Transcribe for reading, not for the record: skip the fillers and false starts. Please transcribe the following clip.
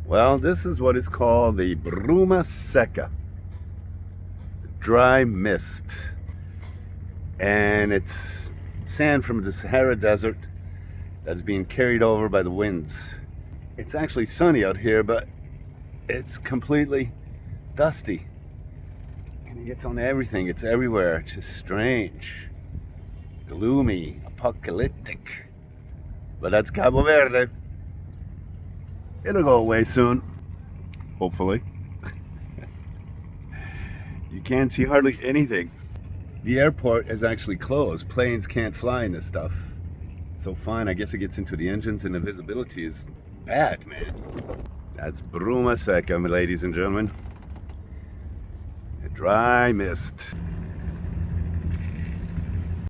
Well, this is what is called the Bruma Seca, dry mist. And it's sand from the Sahara Desert that's being carried over by the winds. It's actually sunny out here, but it's completely dusty. And it gets on everything, it's everywhere. It's just strange, gloomy, apocalyptic. But that's Cabo Verde. It'll go away soon, hopefully. You can't see hardly anything. The airport is actually closed. Planes can't fly in this stuff. So fine, I guess it gets into the engines and the visibility is bad, man. That's Bruma Seca, ladies and gentlemen. A dry mist.